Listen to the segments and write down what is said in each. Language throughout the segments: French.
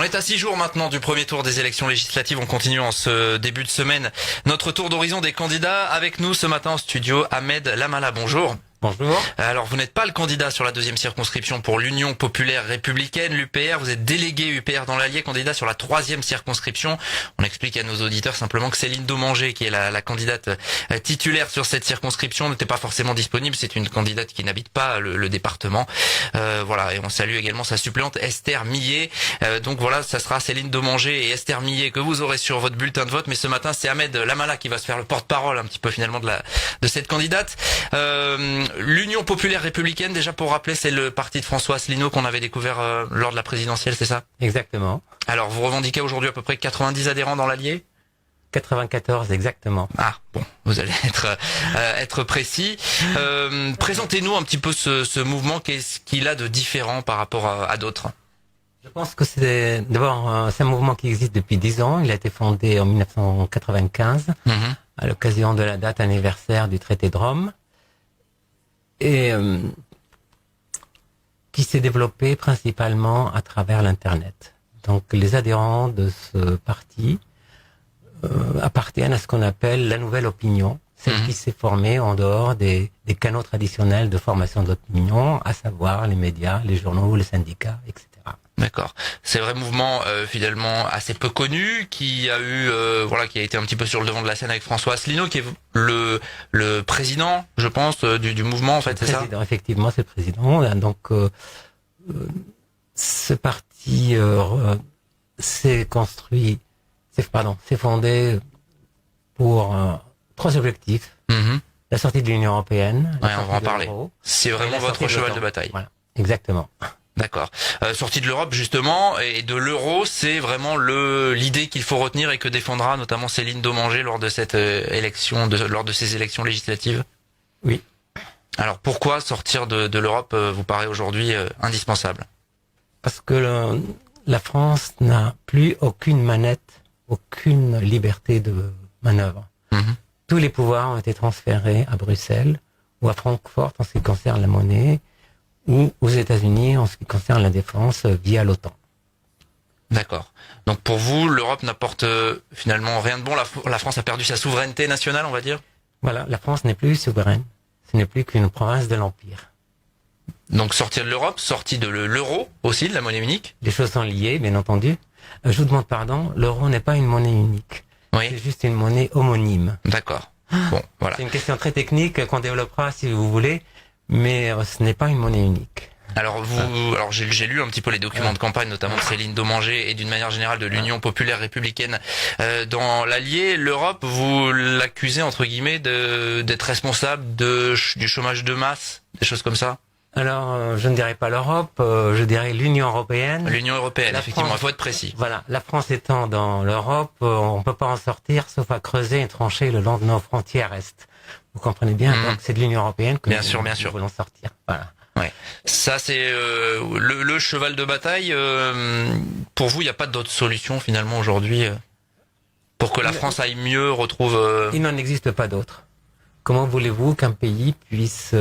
On est à 6 jours maintenant du premier tour des élections législatives. On continue en ce début de semaine notre tour d'horizon des candidats. Avec nous ce matin en studio, Ahmed Lamala. Bonjour. Bonjour. Alors vous n'êtes pas le candidat sur la deuxième circonscription pour l'Union populaire républicaine, l'UPR. Vous êtes délégué UPR dans l'Allier, candidat sur la troisième circonscription. On explique à nos auditeurs simplement que Céline Domanger, qui est la candidate titulaire sur cette circonscription, n'était pas forcément disponible. C'est une candidate qui n'habite pas le département. Voilà, et on salue également sa suppléante Esther Millet. Donc voilà, ça sera Céline Domanger et Esther Millet que vous aurez sur votre bulletin de vote. Mais ce matin, c'est Ahmed Lamala qui va se faire le porte-parole un petit peu finalement de cette candidate. L'Union populaire républicaine, déjà pour rappeler, c'est le parti de François Asselineau qu'on avait découvert lors de la présidentielle, c'est ça? Exactement. Alors, vous revendiquez aujourd'hui à peu près 90 adhérents dans l'Allier? 94 exactement. Ah, bon, vous allez être précis. Présentez-nous un petit peu ce mouvement, qu'est-ce qu'il a de différent par rapport à d'autres? Je pense que c'est d'abord c'est un mouvement qui existe depuis 10 ans. Il a été fondé en 1995 à l'occasion de la date anniversaire du traité de Rome. Et qui s'est développé principalement à travers l'Internet. Donc les adhérents de ce parti appartiennent à ce qu'on appelle la nouvelle opinion, celle qui s'est formée en dehors des canaux traditionnels de formation d'opinion, à savoir les médias, les journaux, les syndicats, etc. D'accord. C'est un vrai mouvement finalement assez peu connu, qui a eu qui a été un petit peu sur le devant de la scène avec François Asselineau, qui est le président, je pense, du mouvement en fait, c'est ça? Effectivement, c'est le président. Donc ce parti s'est fondé pour 3 objectifs. La sortie de l'Union européenne. Ouais, on va en parler. C'est vraiment votre cheval de bataille. Voilà, exactement. D'accord. Sortie de l'Europe justement et de l'euro, c'est vraiment l'idée qu'il faut retenir et que défendra notamment Céline Domanger lors de cette lors de ces élections législatives. Oui. Alors pourquoi sortir de l'Europe vous paraît aujourd'hui indispensable? Parce que la France n'a plus aucune manette, aucune liberté de manœuvre. Tous les pouvoirs ont été transférés à Bruxelles ou à Francfort en ce qui concerne la monnaie, ou aux États-Unis en ce qui concerne la défense via l'OTAN. D'accord. Donc pour vous, l'Europe n'apporte finalement rien de bon. La France a perdu sa souveraineté nationale, on va dire. Voilà, la France n'est plus souveraine. Ce n'est plus qu'une province de l'Empire. Donc sortir de l'Europe, sortie de l'euro aussi, de la monnaie unique. Les choses sont liées, bien entendu. Je vous demande pardon, l'euro n'est pas une monnaie unique. Oui. C'est juste une monnaie homonyme. D'accord. Bon, voilà. C'est une question très technique qu'on développera si vous voulez. Mais ce n'est pas une monnaie unique. Alors j'ai lu un petit peu les documents de campagne, notamment de Céline Domanger et d'une manière générale de l'Union populaire républicaine dans l'Allier. L'Europe, vous l'accusez entre guillemets d'être responsable du chômage de masse, des choses comme ça? Alors je ne dirais pas l'Europe, je dirais l'Union européenne. L'Union européenne, effectivement, il faut être précis. Voilà, la France étant dans l'Europe, on ne peut pas en sortir sauf à creuser et trancher le long de nos frontières est. Vous comprenez bien, donc c'est de l'Union européenne que nous voulons sortir. Voilà. Ouais. Ça c'est le cheval de bataille. Pour vous, il n'y a pas d'autre solution finalement aujourd'hui pour que la France aille mieux, retrouve. Il n'en existe pas d'autre. Comment voulez-vous qu'un pays puisse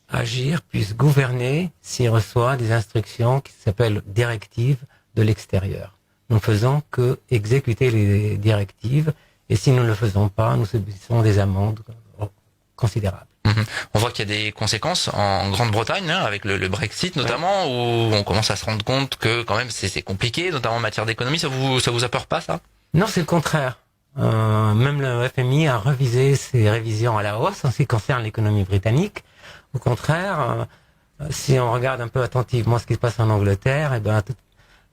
agir, puisse gouverner s'il reçoit des instructions qui s'appellent directives de l'extérieur? Nous ne faisons que exécuter les directives et si nous ne le faisons pas, nous subissons des amendes considérables. On voit qu'il y a des conséquences en Grande-Bretagne, avec le Brexit notamment, où on commence à se rendre compte que quand même c'est compliqué, notamment en matière d'économie. Ça vous a peur pas, ça? Non, c'est le contraire. Même le FMI a revisé ses révisions à la hausse en ce qui concerne l'économie britannique. Au contraire, si on regarde un peu attentivement ce qui se passe en Angleterre,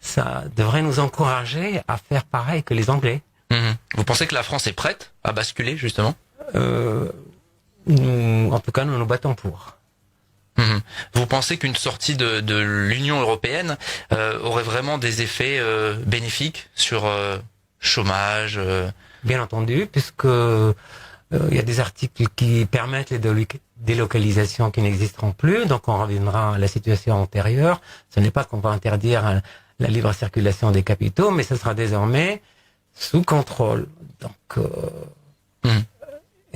ça devrait nous encourager à faire pareil que les Anglais. Vous pensez que la France est prête à basculer justement? En tout cas, nous nous battons pour. Vous pensez qu'une sortie de l'Union européenne aurait vraiment des effets bénéfiques sur chômage? Bien entendu, puisque il y a des articles qui permettent les délocalisations qui n'existeront plus, donc on reviendra à la situation antérieure. Ce n'est pas qu'on va interdire la libre circulation des capitaux, mais ce sera désormais sous contrôle. Donc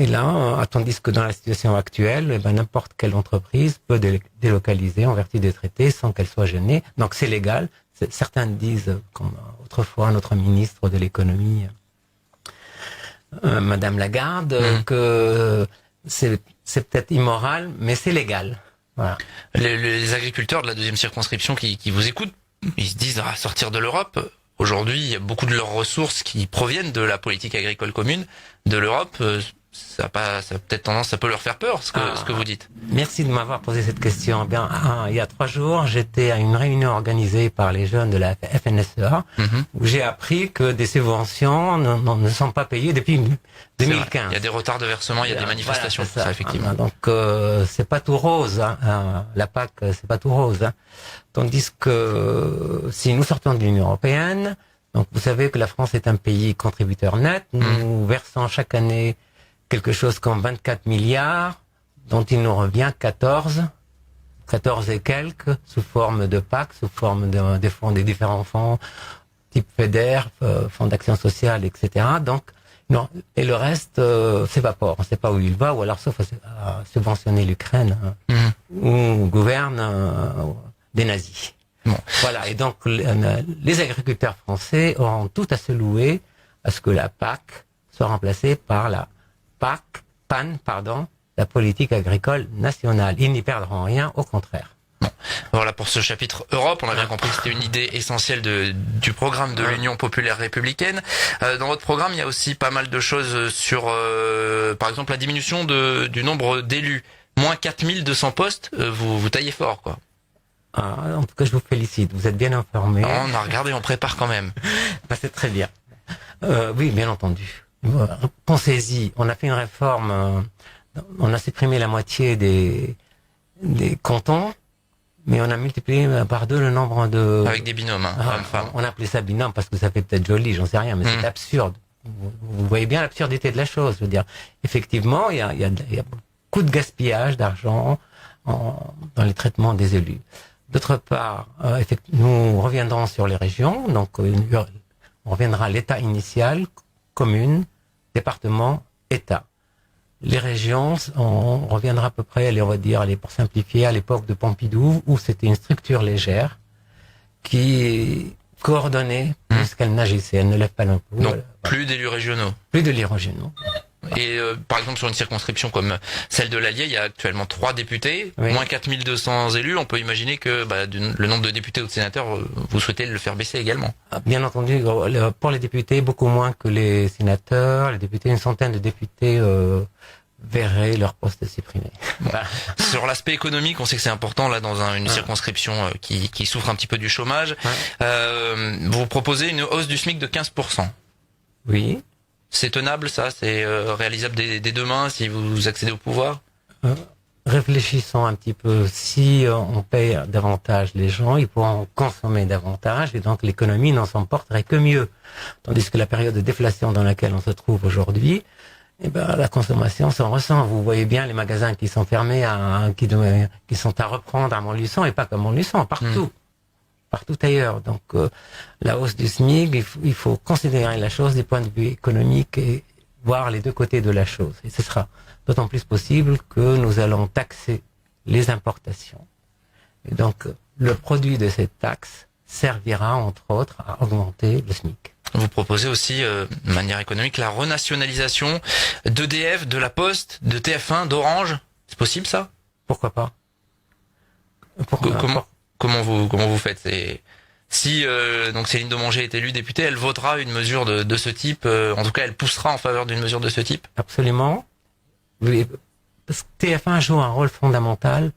et là, tandis que dans la situation actuelle, n'importe quelle entreprise peut délocaliser en vertu des traités sans qu'elle soit gênée. Donc c'est légal, Certains disent, comme autrefois notre ministre de l'économie, Madame Lagarde, que c'est peut-être immoral, mais c'est légal. Voilà. Les agriculteurs de la deuxième circonscription qui vous écoutent, ils se disent sortir de l'Europe. Aujourd'hui, il y a beaucoup de leurs ressources qui proviennent de la politique agricole commune de l'Europe. Ça a peut-être tendance, ça peut leur faire peur, ce que vous dites. Merci de m'avoir posé cette question. Bien, il y a 3 jours, j'étais à une réunion organisée par les jeunes de la FNSEA, où j'ai appris que des subventions ne sont pas payées depuis 2015. Il y a des retards de versement, il y a des manifestations, voilà, ça effectivement. Donc c'est pas tout rose, la PAC, c'est pas tout rose. Tandis que si nous sortons de l'Union européenne, donc vous savez que la France est un pays contributeur net, nous versons chaque année quelque chose comme 24 milliards, dont il nous revient 14 et quelques, sous forme de PAC, sous forme des fonds, des différents fonds, type FEDER, fonds d'action sociale, etc. Donc, non, et le reste s'évapore. On ne sait pas où il va, ou alors sauf à subventionner l'Ukraine, où gouvernent des nazis. Bon. Voilà, et donc les agriculteurs français auront tout à se louer à ce que la PAC soit remplacée par la la politique agricole nationale. Ils n'y perdront rien, au contraire. Bon. Voilà pour ce chapitre Europe. On a bien compris que c'était une idée essentielle du programme de l'Union populaire républicaine. Dans votre programme, il y a aussi pas mal de choses sur, par exemple, la diminution du nombre d'élus. Moins 4200 postes, vous taillez fort, quoi. En tout cas, je vous félicite. Vous êtes bien informé. On a regardé, on prépare quand même. C'est très bien. Oui, bien entendu. Pensez-y, on a fait une réforme, on a supprimé la moitié des cantons, mais on a multiplié par 2 le nombre de... Avec des binômes, hommes-femmes. On appelait ça binôme parce que ça fait peut-être joli, j'en sais rien, mais c'est absurde. Vous voyez bien l'absurdité de la chose. Je veux dire, effectivement, il y a beaucoup de gaspillage d'argent dans les traitements des élus. D'autre part, nous reviendrons sur les régions, donc on reviendra à l'état initial, commune, département, État. Les régions, on reviendra à peu près, on va dire, pour simplifier, à l'époque de Pompidou, où c'était une structure légère qui coordonnait plus qu'elle n'agissait. Elle ne lève pas l'impôt. Donc, plus d'élus régionaux. Plus d'élus régionaux. Et par exemple, sur une circonscription comme celle de l'Allier, il y a actuellement 3 députés, moins 4200 élus. On peut imaginer que le nombre de députés ou de sénateurs, vous souhaitez le faire baisser également. Bien entendu, pour les députés, beaucoup moins que les sénateurs. Les députés, une centaine de députés verraient leur poste supprimé. Bon. Sur l'aspect économique, on sait que c'est important là dans une circonscription qui souffre un petit peu du chômage. Vous proposez une hausse du SMIC de 15%. Oui. C'est tenable, ça? C'est réalisable dès demain si vous accédez au pouvoir? Réfléchissons un petit peu. Si on paye davantage les gens, ils pourront consommer davantage et donc l'économie n'en s'en porterait que mieux. Tandis que la période de déflation dans laquelle on se trouve aujourd'hui, la consommation s'en ressent. Vous voyez bien les magasins qui sont fermés, qui sont à reprendre à Montluçon et pas qu'à Montluçon, partout. Partout ailleurs. Donc, la hausse du SMIC, il faut considérer la chose du point de vue économique et voir les deux côtés de la chose. Et ce sera d'autant plus possible que nous allons taxer les importations. Et donc, le produit de cette taxe servira, entre autres, à augmenter le SMIC. Vous proposez aussi, de manière économique, la renationalisation d'EDF, de la Poste, de TF1, d'Orange. C'est possible, ça? Pourquoi pas? Comment vous faites? Si donc Céline Domanger est élue députée, elle votera une mesure de ce type. En tout cas, elle poussera en faveur d'une mesure de ce type. Absolument. Oui, parce que TF1 joue un rôle fondamental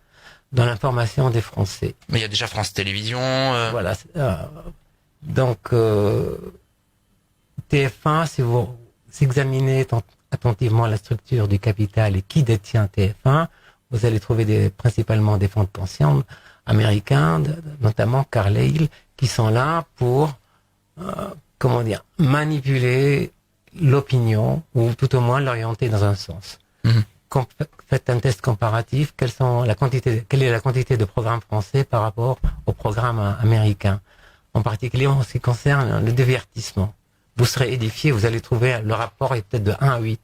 dans l'information des Français. Mais il y a déjà France Télévisions. Voilà. Donc TF1, si vous examinez attentivement la structure du capital et qui détient TF1, vous allez trouver principalement des fonds de pension américains, notamment Carlyle, qui sont là pour, manipuler l'opinion, ou tout au moins l'orienter dans un sens. Faites un test comparatif, quelle est la quantité de programmes français par rapport aux programmes américains, en particulier en ce qui concerne le divertissement. Vous serez édifié, vous allez trouver le rapport est peut-être de 1 à 8.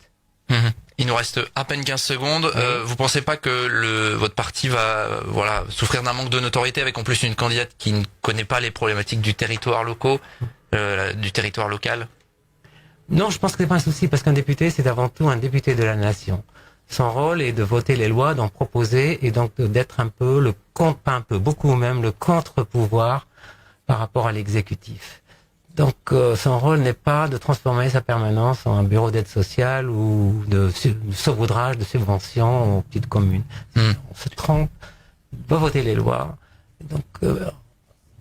Il nous reste à peine 15 secondes. Oui. Vous pensez pas que votre parti va souffrir d'un manque de notoriété avec en plus une candidate qui ne connaît pas les problématiques du territoire local? Non, je pense que c'est pas un souci parce qu'un député, c'est avant tout un député de la nation. Son rôle est de voter les lois, d'en proposer et donc d'être un peu beaucoup même le contre-pouvoir par rapport à l'exécutif. Donc son rôle n'est pas de transformer sa permanence en un bureau d'aide sociale ou de saupoudrage de subventions aux petites communes. On se trompe, il doit voter les lois. Donc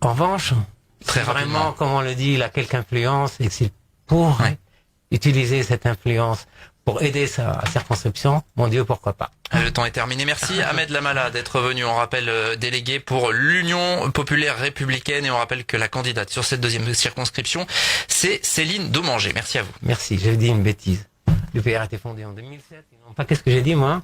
en revanche, très vraiment, rapidement, comme on le dit, il a quelque influence et s'il pourrait utiliser cette influence pour aider sa circonscription, mon Dieu, pourquoi pas. Le temps est terminé. Merci Ahmed Lamala d'être venu. On rappelle délégué pour l'Union populaire républicaine et on rappelle que la candidate sur cette deuxième circonscription, c'est Céline Domanger. Merci à vous. Merci, j'ai dit une bêtise. L'UPR a été fondé en 2007. Non pas, qu'est-ce que j'ai dit moi?